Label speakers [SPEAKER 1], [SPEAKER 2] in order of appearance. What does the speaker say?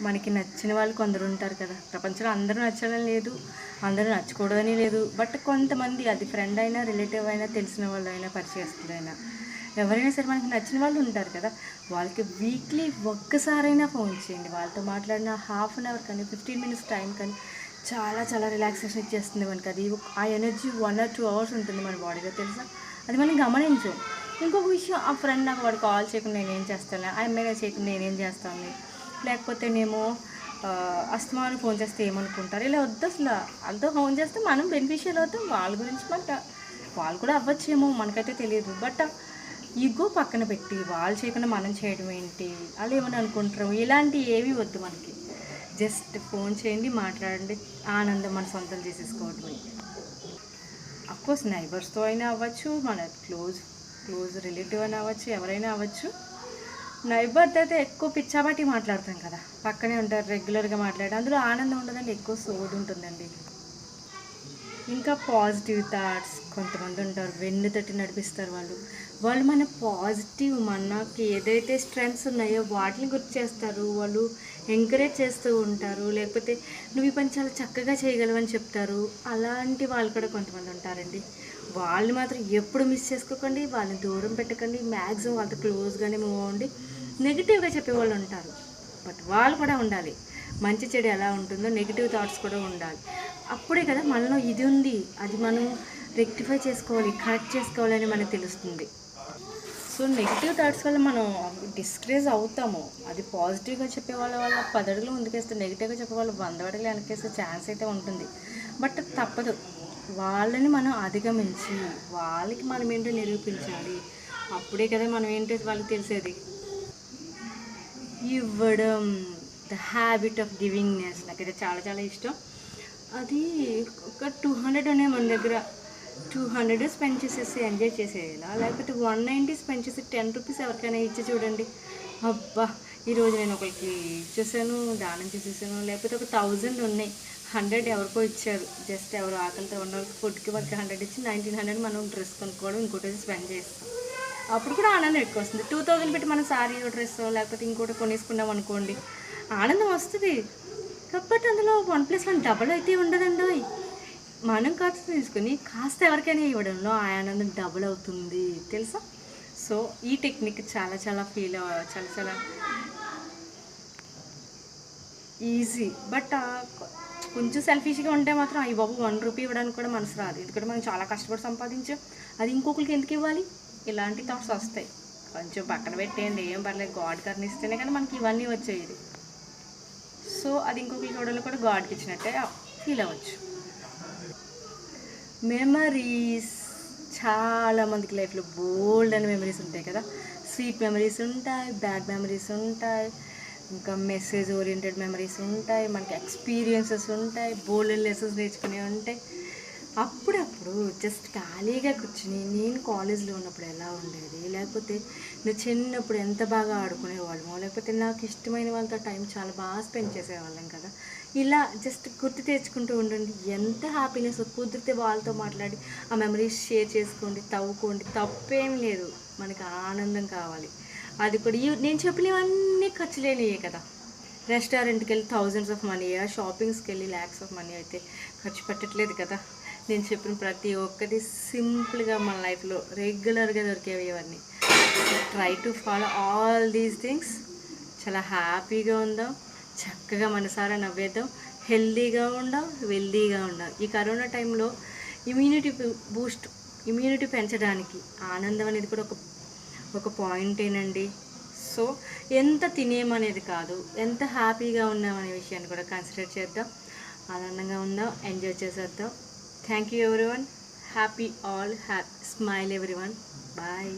[SPEAKER 1] మనకి నచ్చిన వాళ్ళు కొందరు ఉంటారు కదా. ప్రపంచంలో అందరూ నచ్చాలని లేదు, అందరూ నచ్చకూడదని లేదు. బట్ కొంతమంది, అది ఫ్రెండ్ అయినా, రిలేటివ్ అయినా, తెలిసిన వాళ్ళు అయినా, పరిచయస్తులైనా, ఎవరైనా సరే మనకి నచ్చిన వాళ్ళు ఉంటారు కదా. వాళ్ళకి వీక్లీ ఒక్కసారైనా ఫోన్ చేయండి. వాళ్ళతో మాట్లాడిన హాఫ్ అన్ అవర్ కానీ 15 మినిట్స్ టైం కానీ చాలా చాలా రిలాక్సేషన్ ఇచ్చేస్తుంది మనకి. అది ఆ ఎనర్జీ 1 or 2 అవర్స్ ఉంటుంది మన బాడీలో, తెలుసా. అది మనం గమనించం. ఇంకొక విషయం, ఆ ఫ్రెండ్ నాకు వాడు కాల్ చేయకుండా నేనేం చేస్తాను, ఆ అమ్మాయి చేయకుండా నేనేం చేస్తాను, లేకపోతేనేమో అస్తమానం ఫోన్ చేస్తే ఏమనుకుంటారు, ఇలా వద్దు అసలు. వాళ్ళతో ఫోన్ చేస్తే మనం బెనిఫిషియల్ అవుతాం, వాళ్ళ గురించి వాళ్ళు కూడా అవ్వచ్చేమో, మనకైతే తెలియదు. బట్ ఈగో పక్కన పెట్టి వాళ్ళు చేయకుండా మనం చేయడం ఏంటి, వాళ్ళు ఏమని అనుకుంటారు, ఇలాంటివి ఏమీ వద్దు మనకి. జస్ట్ ఫోన్ చేయండి, మాట్లాడండి, ఆనందం మన సొంతం చేసేసుకోవటమే. అఫ్కోర్స్ నైబర్స్తో అయినా అవ్వచ్చు, మన క్లోజ్ రిలేటివ్ అయినా అవ్వచ్చు, ఎవరైనా అవ్వచ్చు. నైబర్తో అయితే ఎక్కువ పిచ్చాబట్టి మాట్లాడతాం కదా, పక్కనే ఉంటారు, రెగ్యులర్గా మాట్లాడి, అందులో ఆనందం ఉండదండి, ఎక్కువ సోది ఉంటుందండి. ఇంకా పాజిటివ్ థాట్స్, కొంతమంది ఉంటారు వెన్ను తట్టి నడిపిస్తారు. వాళ్ళు మన పాజిటివ్, మనకి ఏదైతే స్ట్రెంగ్స్ ఉన్నాయో వాటిని గుర్తు చేస్తారు. వాళ్ళు ఎంకరేజ్ చేస్తూ ఉంటారు, లేకపోతే నువ్వు ఈ పని చాలా చక్కగా చేయగలవని చెప్తారు. అలాంటి వాళ్ళు కూడా కొంతమంది ఉంటారండి. వాళ్ళు మాత్రం ఎప్పుడు మిస్ చేసుకోకండి, వాళ్ళని దూరం పెట్టకండి, మ్యాక్సిమం వాళ్ళతో క్లోజ్గానే మూవ్ అవ్వండి. నెగిటివ్గా చెప్పేవాళ్ళు ఉంటారు, బట్ వాళ్ళు కూడా ఉండాలి. మంచి చెడు ఎలా ఉంటుందో నెగిటివ్ థాట్స్ కూడా ఉండాలి. అప్పుడే కదా మనలో ఇది ఉంది, అది మనం రెక్టిఫై చేసుకోవాలి, కరెక్ట్ చేసుకోవాలని మనకు తెలుస్తుంది. సో నెగిటివ్ థాట్స్ వల్ల మనం డిస్కరేజ్ అవుతాము. అది పాజిటివ్గా చెప్పే వాళ్ళ 10 అడుగులు ముందుకేస్తే, నెగిటివ్గా చెప్పే వాళ్ళు 100 అడుగులు వెనకేస్తే ఛాన్స్ అయితే ఉంటుంది. బట్ తప్పదు, వాళ్ళని మనం అధిగమించి వాళ్ళకి మనం ఏంటో నిరూపించాలి. అప్పుడే కదా మనం ఏంటో వాళ్ళకి తెలిసేది. ఇవ్వడం, ద హ్యాబిట్ ఆఫ్ గివింగ్నెస్ నాకైతే చాలా చాలా ఇష్టం. అది ఒక 200 ఉన్నాయి మన దగ్గర, 200 స్పెండ్ చేసేసి ఎంజాయ్ చేసేయాలా, లేకపోతే 190 స్పెండ్ చేసి 10 రూపీస్ ఎవరికైనా ఇచ్చి చూడండి. అబ్బా, ఈరోజు నేను ఒకరికి ఇచ్చేసాను, దానం చేసేసాను. లేకపోతే ఒక 1000 ఉన్నాయి, 100 ఎవరికో ఇచ్చారు, జస్ట్ ఎవరు ఆకలితో ఉన్న ఫుడ్కి వాళ్ళకి 100 ఇచ్చి 1900 మనం డ్రెస్ కొనుక్కోవడం, ఇంకోటి స్పెండ్ చేస్తాం. అప్పుడు కూడా ఆనందం ఎక్కువ వస్తుంది. 2000 పెట్టి మనం సారీ డ్రెస్ లేకపోతే ఇంకోటి కొనేసుకున్నాం అనుకోండి, ఆనందం వస్తుంది. కాబట్టి అందులో 1+1 డబల్ అయితే ఉండదండి. మనం ఖర్చు తీసుకుని కాస్త ఎవరికైనా ఇవ్వడంలో ఆ ఆనందం డబుల్ అవుతుంది, తెలుసా. సో ఈ టెక్నిక్ చాలా చాలా చాలా చాలా ఈజీ. బట్ కొంచెం సెల్ఫిష్గా ఉంటే మాత్రం అయ్యి బాబు 1 రూపీ ఇవ్వడానికి కూడా మనసు రాదు, ఎందుకంటే మనం చాలా కష్టపడి సంపాదించాం, అది ఇంకొకరికి ఎందుకు ఇవ్వాలి, ఇలాంటి థాట్స్ వస్తాయి. కొంచెం పక్కన పెట్టేయండి, ఏం పర్లేదు, గాడ్ కర్ణిస్తేనే కానీ మనకి ఇవన్నీ వచ్చేది. సో అది ఇంకొకరికి ఇవ్వడంలో కూడా గాడ్కి ఇచ్చినట్టే ఫీల్ అవ్వచ్చు. మెమరీస్, చాలామందికి లైఫ్లో బోల్డ్ అని మెమరీస్ ఉంటాయి కదా. స్వీట్ మెమరీస్ ఉంటాయి, బ్యాడ్ మెమరీస్ ఉంటాయి, ఇంకా మెసేజ్ ఓరియంటెడ్ మెమరీస్ ఉంటాయి, మనకి ఎక్స్పీరియన్సెస్ ఉంటాయి, బోల్డ్ లెసన్స్ నేర్చుకునే ఉంటాయి. అప్పుడప్పుడు జస్ట్ ఖాళీగా కూర్చుని నేను కాలేజ్లో ఉన్నప్పుడు ఎలా ఉండేది, లేకపోతే నేను చిన్నప్పుడు ఎంత బాగా ఆడుకునేవాళ్ళమో, లేకపోతే నాకు ఇష్టమైన వాళ్ళతో టైం చాలా బాగా స్పెండ్ చేసేవాళ్ళం కదా, ఇలా జస్ట్ గుర్తు తెచ్చుకుంటూ ఉండండి. ఎంత హ్యాపీనెస్. కుదిరితే వాళ్ళతో మాట్లాడి ఆ మెమరీస్ షేర్ చేసుకోండి, తవ్వుకోండి, తప్పేం లేదు. మనకి ఆనందం కావాలి, అది కూడా నేను చెప్పినవన్నీ ఖర్చు లేనియే కదా. రెస్టారెంట్కి వెళ్ళి థౌజండ్స్ ఆఫ్ మనీ, షాపింగ్స్కి వెళ్ళి ల్యాక్స్ ఆఫ్ మనీ అయితే ఖర్చు పెట్టట్లేదు కదా. నేను చెప్పిన ప్రతి ఒక్కటి సింపుల్గా మన లైఫ్లో రెగ్యులర్గా దొరికేవి ఇవన్నీ. Try to follow all these things. చాలా హ్యాపీగా ఉందాం, చక్కగా మనసారా నవ్వేద్దాం, హెల్దీగా ఉందాం, వెల్దీగా ఉందాం. ఈ కరోనా టైంలో ఇమ్యూనిటీ పెంచడానికి ఆనందం అనేది కూడా ఒక పాయింటేనండి. సో ఎంత తినేమనేది కాదు, ఎంత హ్యాపీగా ఉన్నామనే విషయాన్ని కూడా కన్సిడర్ చేద్దాం, ఆనందంగా ఉందాం, ఎంజాయ్ చేసేద్దాం. Thank you everyone. Happy all happy smile everyone. Bye.